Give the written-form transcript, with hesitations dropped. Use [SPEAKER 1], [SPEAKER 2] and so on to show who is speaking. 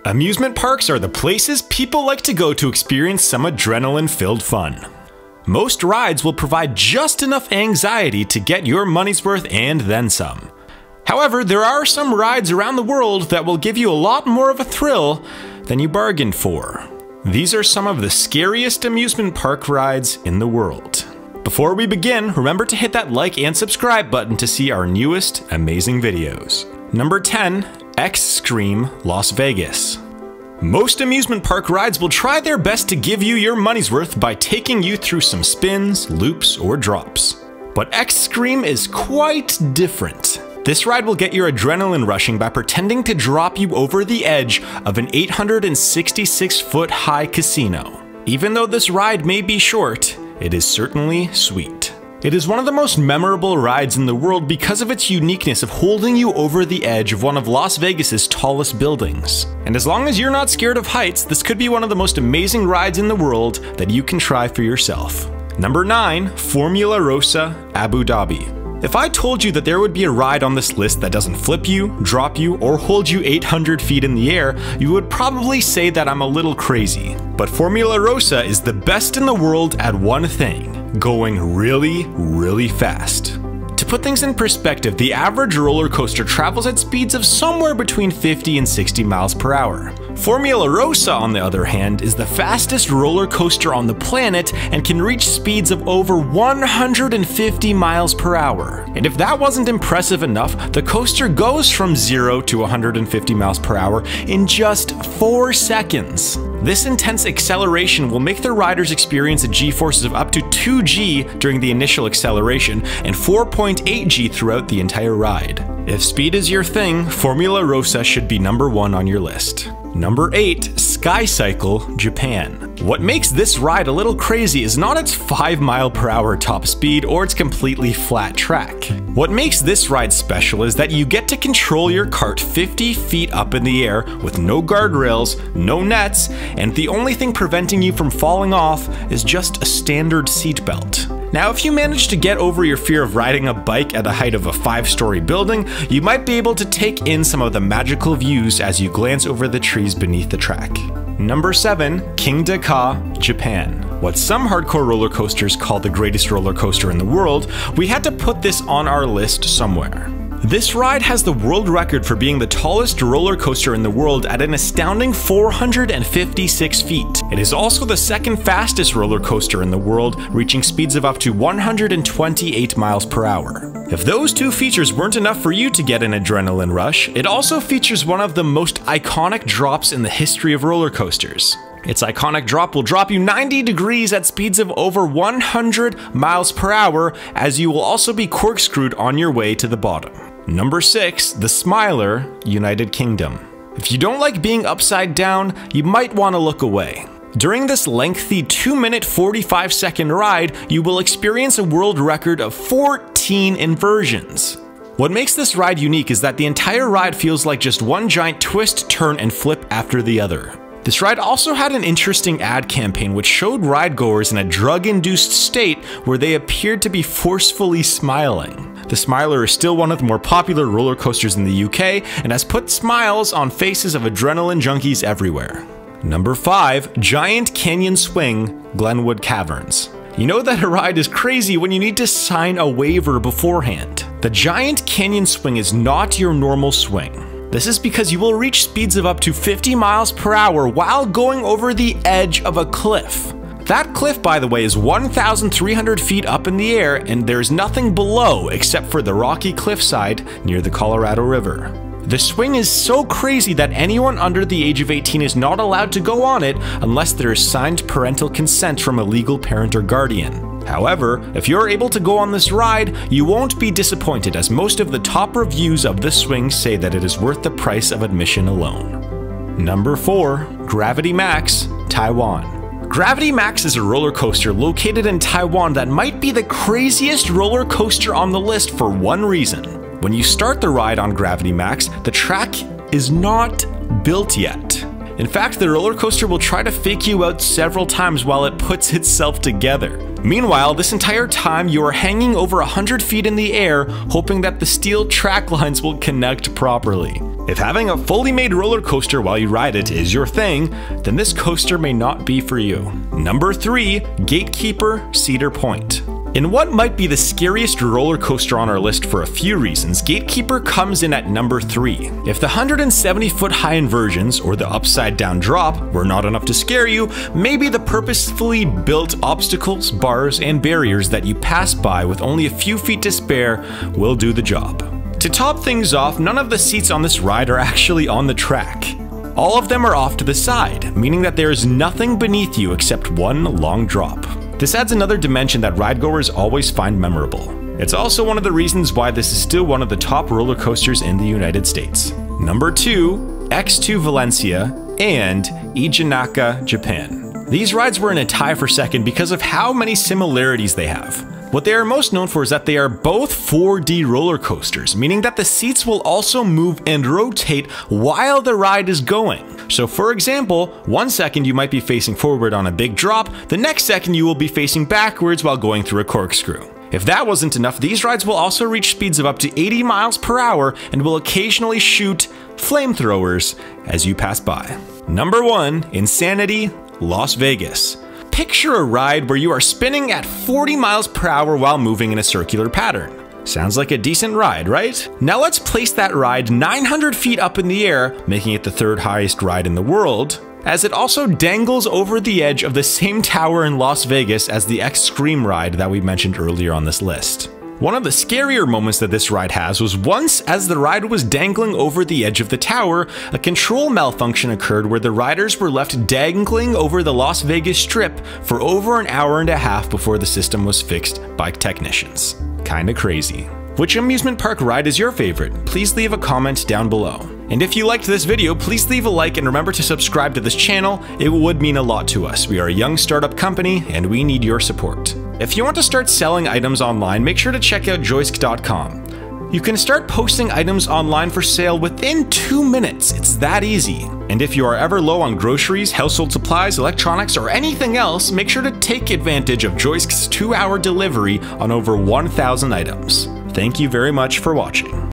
[SPEAKER 1] Amusement parks are the places people like to go to experience some adrenaline-filled fun. Most rides will provide just enough anxiety to get your money's worth and then some. However, there are some rides around the world that will give you a lot more of a thrill than you bargained for. These are some of the scariest amusement park rides in the world. Before we begin, remember to hit that like and subscribe button to see our newest amazing videos. Number 10. XScream Las Vegas. Most amusement park rides will try their best to give you your money's worth by taking you through some spins, loops, or drops. But XScream is quite different. This ride will get your adrenaline rushing by pretending to drop you over the edge of an 866-foot high casino. Even though this ride may be short, it is certainly sweet. It is one of the most memorable rides in the world because of its uniqueness of holding you over the edge of one of Las Vegas's tallest buildings. And as long as you're not scared of heights, this could be one of the most amazing rides in the world that you can try for yourself. Number 9. Formula Rossa, Abu Dhabi. If I told you that there would be a ride on this list that doesn't flip you, drop you, or hold you 800 feet in the air, you would probably say that I'm a little crazy. But Formula Rossa is the best in the world at one thing: going really, really fast. To put things in perspective, the average roller coaster travels at speeds of somewhere between 50 and 60 miles per hour. Formula Rossa, on the other hand, is the fastest roller coaster on the planet and can reach speeds of over 150 miles per hour. And if that wasn't impressive enough, the coaster goes from 0 to 150 miles per hour in just 4 seconds. This intense acceleration will make the riders experience a G-forces of up to 2G during the initial acceleration and 4.8G throughout the entire ride. If speed is your thing, Formula Rossa should be number 1 on your list. Number 8. Skycycle Japan. What makes this ride a little crazy is not its 5-mile-per-hour top speed or its completely flat track. What makes this ride special is that you get to control your cart 50 feet up in the air with no guardrails, no nets, and the only thing preventing you from falling off is just a standard seatbelt. Now, if you manage to get over your fear of riding a bike at the height of a 5-story building, you might be able to take in some of the magical views as you glance over the trees beneath the track. Number 7. Kingda, Japan. What some hardcore roller coasters call the greatest roller coaster in the world, we had to put this on our list somewhere. This ride has the world record for being the tallest roller coaster in the world at an astounding 456 feet. It is also the second fastest roller coaster in the world, reaching speeds of up to 128 miles per hour. If those two features weren't enough for you to get an adrenaline rush, it also features one of the most iconic drops in the history of roller coasters. Its iconic drop will drop you 90 degrees at speeds of over 100 miles per hour, as you will also be corkscrewed on your way to the bottom. Number 6. The Smiler, United Kingdom. If you don't like being upside down, you might want to look away. During this lengthy 2-minute 45-second ride, you will experience a world record of 14 inversions. What makes this ride unique is that the entire ride feels like just one giant twist, turn, and flip after the other. This ride also had an interesting ad campaign which showed ride-goers in a drug-induced state where they appeared to be forcefully smiling. The Smiler is still one of the more popular roller coasters in the UK and has put smiles on faces of adrenaline junkies everywhere. Number 5. Giant Canyon Swing, Glenwood Caverns. You know that a ride is crazy when you need to sign a waiver beforehand. The Giant Canyon Swing is not your normal swing. This is because you will reach speeds of up to 50 miles per hour while going over the edge of a cliff. That cliff, by the way, is 1,300 feet up in the air, and there's nothing below except for the rocky cliffside near the Colorado River. The swing is so crazy that anyone under the age of 18 is not allowed to go on it unless there is signed parental consent from a legal parent or guardian. However, if you're able to go on this ride, you won't be disappointed, as most of the top reviews of this swing say that it is worth the price of admission alone. Number 4. Gravity Max, Taiwan. Gravity Max is a roller coaster located in Taiwan that might be the craziest roller coaster on the list for one reason. When you start the ride on Gravity Max, the track is not built yet. In fact, the roller coaster will try to fake you out several times while it puts itself together. Meanwhile, this entire time you are hanging over 100 feet in the air, hoping that the steel track lines will connect properly. If having a fully made roller coaster while you ride it is your thing, then this coaster may not be for you. Number 3, Gatekeeper Cedar Point. In what might be the scariest roller coaster on our list for a few reasons, Gatekeeper comes in at number 3. If the 170-foot high inversions, or the upside down drop, were not enough to scare you, maybe the purposefully built obstacles, bars, and barriers that you pass by with only a few feet to spare will do the job. To top things off, none of the seats on this ride are actually on the track. All of them are off to the side, meaning that there is nothing beneath you except one long drop. This adds another dimension that ridegoers always find memorable. It's also one of the reasons why this is still one of the top roller coasters in the United States. Number 2, X2 Valencia and Ijen Akka Japan. These rides were in a tie for second because of how many similarities they have. What they are most known for is that they are both 4D roller coasters, meaning that the seats will also move and rotate while the ride is going. So for example, one second you might be facing forward on a big drop, the next second you will be facing backwards while going through a corkscrew. If that wasn't enough, these rides will also reach speeds of up to 80 miles per hour and will occasionally shoot flamethrowers as you pass by. Number 1, Insanity Las Vegas. Picture a ride where you are spinning at 40 miles per hour while moving in a circular pattern. Sounds like a decent ride, right? Now let's place that ride 900 feet up in the air, making it the 3rd highest ride in the world, as it also dangles over the edge of the same tower in Las Vegas as the XScream ride that we mentioned earlier on this list. One of the scarier moments that this ride has was once, as the ride was dangling over the edge of the tower, a control malfunction occurred where the riders were left dangling over the Las Vegas Strip for over an hour and a half before the system was fixed by technicians. Kinda crazy. Which amusement park ride is your favorite? Please leave a comment down below. And if you liked this video, please leave a like and remember to subscribe to this channel. It would mean a lot to us. We are a young startup company and we need your support. If you want to start selling items online, make sure to check out joisk.com. You can start posting items online for sale within 2 minutes. It's that easy. And if you are ever low on groceries, household supplies, electronics, or anything else, make sure to take advantage of Joisk's 2-hour delivery on over 1,000 items. Thank you very much for watching.